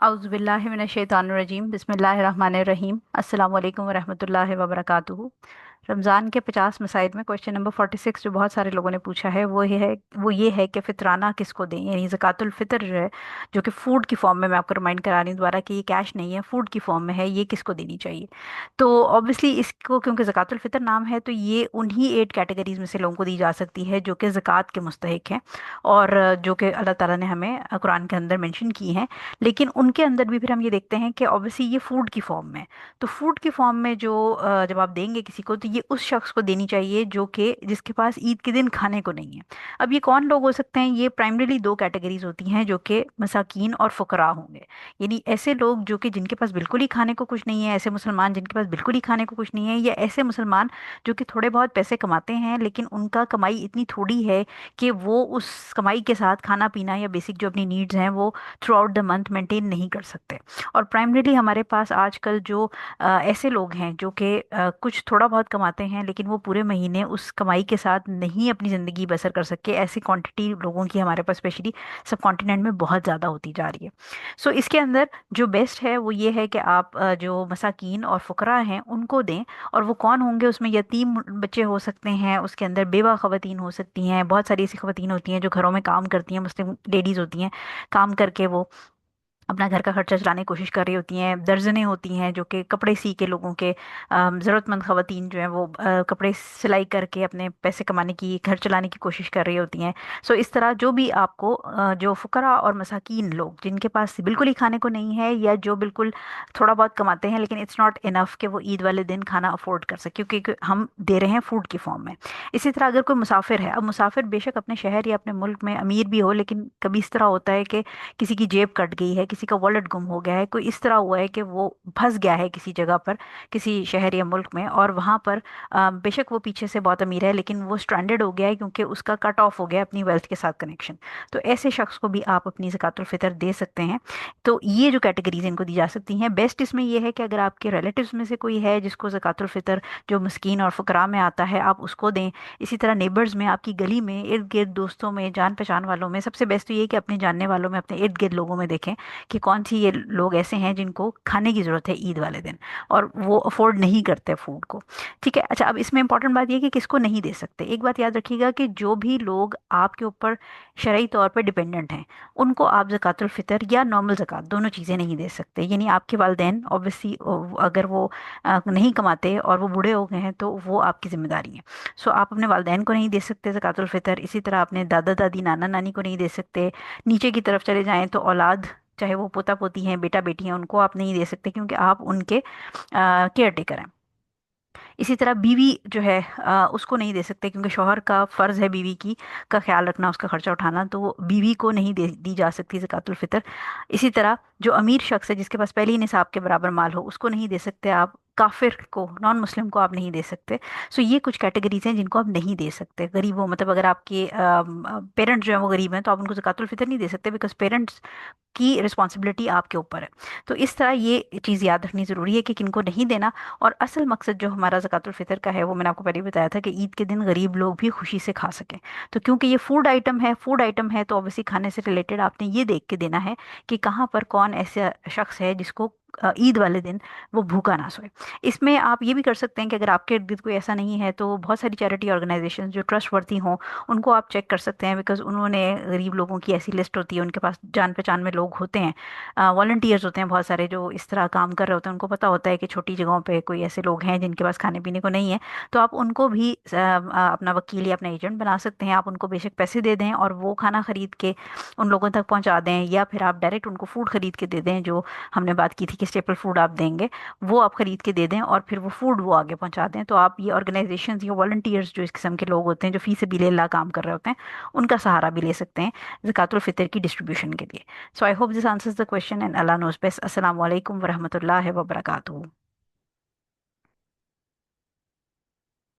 आउज़ुबिल्लाहि मिनश्शैतानिर्रजीम बिस्मिल्लाहिर्रहमानिर्रहीम अस्सलाम वालेकुम वरहमतुल्लाहि वबरकातुहू। रमज़ान के 50 मसाइल में क्वेश्चन नंबर 46 जो बहुत सारे लोगों ने पूछा है वो ये है कि फ़ितराना किसको दें, यानी ज़कातुल फ़ितर जो है, जो कि फ़ूड की फॉर्म में, मैं आपको रिमाइंड करा रही हूँ दोबारा कि ये कैश नहीं है, फ़ूड की फॉर्म में है, ये किसको देनी चाहिए। तो ऑब्वियसली इसको, क्योंकि ज़कातुल फ़ितर नाम है, तो ये उन्हीं 8 कैटेगरीज में से लोगों को दी जा सकती है जो कि ज़कात के मुस्तहिक हैं, और जो कि अल्लाह ताला ने हमें कुरान के अंदर मेंशन की हैं। लेकिन उनके अंदर भी फिर हम ये देखते हैं कि ऑब्वियसली ये फूड की फॉर्म में, तो फूड की फॉर्म में जो जब आप देंगे किसी को, तो ये उस शख्स को देनी चाहिए जो कि जिसके पास ईद के दिन खाने को नहीं है। अब ये कौन लोग हो सकते हैं? ये प्राइमरीली दो कैटेगरीज होती हैं जो कि मसाकीन और फुकरा होंगे, यानी ऐसे लोग जो कि जिनके पास बिल्कुल ही खाने को कुछ नहीं है, ऐसे मुसलमान जिनके पास बिल्कुल ही खाने को कुछ नहीं है, या ऐसे मुसलमान जो कि थोड़े बहुत पैसे कमाते हैं लेकिन उनका कमाई इतनी थोड़ी है कि वो उस कमाई के साथ खाना पीना या बेसिक जो अपनी नीड्स हैं वो through out the month maintain नहीं कर सकते। और प्राइमरीली हमारे पास आजकल जो ऐसे लोग हैं जो कि कुछ थोड़ा बहुत कमाते हैं लेकिन वो पूरे महीने उस कमाई के साथ नहीं अपनी ज़िंदगी बसर कर सके, ऐसी क्वांटिटी लोगों की हमारे पास स्पेशली सब कॉन्टिनेंट में बहुत ज़्यादा होती जा रही है। सो इसके अंदर जो बेस्ट है वो ये है कि आप जो मसाकीन और फुकरा हैं उनको दें। और वो कौन होंगे? उसमें यतीम बच्चे हो सकते हैं, उसके अंदर बेवा ख़वातीन हो सकती हैं, बहुत सारी ऐसी ख़वातीन होती हैं जो घरों में काम करती हैं, मुस्लिम लेडीज़ होती हैं, काम करके वो अपना घर का खर्चा चलाने की कोशिश कर रही होती हैं। दर्जनें होती हैं जो कि कपड़े सी के लोगों के, ज़रूरतमंद ख़वातीन जो हैं वो कपड़े सिलाई करके अपने पैसे कमाने की, घर चलाने की कोशिश कर रही होती हैं। सो इस तरह जो भी आपको जो फ़ुकरा और मसाकीन लोग जिनके पास बिल्कुल ही खाने को नहीं है, या जो बिल्कुल थोड़ा बहुत कमाते हैं लेकिन इट्स नॉट इनफ कि वो ईद वाले दिन खाना अफोर्ड कर सके, क्योंकि हम दे रहे हैं फूड की फॉर्म में। इसी तरह अगर कोई मुसाफिर है, अब मुसाफिर बेशक अपने शहर या अपने मुल्क में अमीर भी हो, लेकिन कभी इस तरह होता है कि किसी की जेब कट गई है, किसी का वॉलेट गुम हो गया है, कोई इस तरह हुआ है कि वो फंस गया है किसी जगह पर, किसी शहर या मुल्क में, और वहाँ पर बेशक वो पीछे से बहुत अमीर है लेकिन वो स्ट्रैंडेड हो गया है क्योंकि उसका कट ऑफ हो गया अपनी वेल्थ के साथ कनेक्शन। तो ऐसे शख्स को भी आप अपनी ज़कातुल फ़ितर दे सकते हैं। तो ये जो कैटेगरीज इनको दी जा सकती हैं, बेस्ट इसमें यह है कि अगर आपके रिलेटिव्स में से कोई है जिसको ज़कातुल फ़ितर जो मस्कीन और फ़ुकरा में आता है, आप उसको दें। इसी तरह नेबर्स में, आपकी गली में, इर्द गिर्द दोस्तों में, जान पहचान वालों में, सबसे बेस्ट तो ये है कि अपने जानने वालों में, अपने इर्द गिर्द लोगों में देखें कि कौन सी ये लोग ऐसे हैं जिनको खाने की ज़रूरत है ईद वाले दिन, और वो अफोर्ड नहीं करते फूड को। ठीक है। अच्छा, अब इसमें इंपॉर्टेंट बात ये है कि किसको नहीं दे सकते। एक बात याद रखिएगा कि जो भी लोग आपके ऊपर शरई तौर पर डिपेंडेंट हैं, उनको आप ज़कातुल फ़ितर या नॉर्मल ज़कात, दोनों चीज़ें नहीं दे सकते। यानी आपके वालिदैन ऑब्वियसली अगर वो नहीं कमाते और वो बूढ़े हो गए हैं तो वो आपकी जिम्मेदारी है। सो आप अपने वालिदैन को नहीं दे सकते ज़कातुल फ़ितर, इसी तरह अपने दादा दादी, नाना नानी को नहीं दे सकते। नीचे की तरफ चले जाएं तो औलाद, चाहे वो पोता पोती हैं, बेटा बेटी हैं, उनको आप नहीं दे सकते क्योंकि आप उनके केयर टेकर हैं। इसी तरह बीवी जो है उसको नहीं दे सकते क्योंकि शौहर का फ़र्ज़ है बीवी की का ख्याल रखना, उसका खर्चा उठाना, तो वो बीवी को नहीं दी जा सकती ज़कातुल फ़ितर। इसी तरह जो अमीर शख्स है जिसके पास पहले ही निसाब के बराबर माल हो, उसको नहीं दे सकते आप। काफिर को, नॉन मुस्लिम को आप नहीं दे सकते। सो ये कुछ कैटेगरीज हैं जिनको आप नहीं दे सकते। गरीब हो, मतलब अगर आपके पेरेंट्स जो है वो गरीब हैं तो आप उनको ज़कातुल फ़ितर नहीं दे सकते, बिकॉज पेरेंट्स की रिस्पॉन्सिबिलिटी आपके ऊपर है। तो इस तरह ये चीज़ याद रखनी ज़रूरी है कि किनको नहीं देना। और असल मकसद जो हमारा ज़कातुल फ़ितर का है वो मैंने आपको पहले ही बताया था कि ईद के दिन गरीब लोग भी खुशी से खा सकें। तो क्योंकि ये फूड आइटम है तो ऑब्वियसली खाने से रिलेटेड आपने ये देख के देना है कि कहाँ पर कौन ऐसा शख्स है जिसको ईद वाले दिन वो भूखा ना सोए। इसमें आप ये भी कर सकते हैं कि अगर आपके इर्द गिर्द कोई ऐसा नहीं है तो बहुत सारी चैरिटी ऑर्गेनाइजेशन जो ट्रस्टवर्दी हों उनको आप चेक कर सकते हैं, बिकॉज उन्होंने गरीब लोगों की ऐसी लिस्ट होती है, उनके पास जान पहचान में लोग होते हैं, वॉलंटियर्स होते हैं बहुत सारे जो इस तरह काम कर रहे होते हैं, उनको पता होता है कि छोटी जगहों पे कोई ऐसे लोग हैं जिनके पास खाने पीने को नहीं है। तो आप उनको भी अपना वकील या अपना एजेंट बना सकते हैं। आप उनको बेशक पैसे दे दें और वो खाना खरीद के उन लोगों तक पहुंचा दें, या फिर आप डायरेक्ट उनको फूड खरीद के दे दें, जो हमने बात की थी कि स्टेपल फूड आप देंगे, वो आप खरीद के दे दें और फिर वो फूड वो आगे पहुंचा दें। तो आप ये ऑर्गेनाइजेशन या वॉलंटियर्स जो इस किस्म के लोग होते हैं जो फी सबीलिल्लाह काम कर रहे होते हैं, उनका सहारा भी ले सकते हैं ज़कातुल फ़ितर की डिस्ट्रीब्यूशन के लिए। So I hope this answers the question and Allah knows best. Assalamu alaikum wa rahmatullahi wa barakatuh.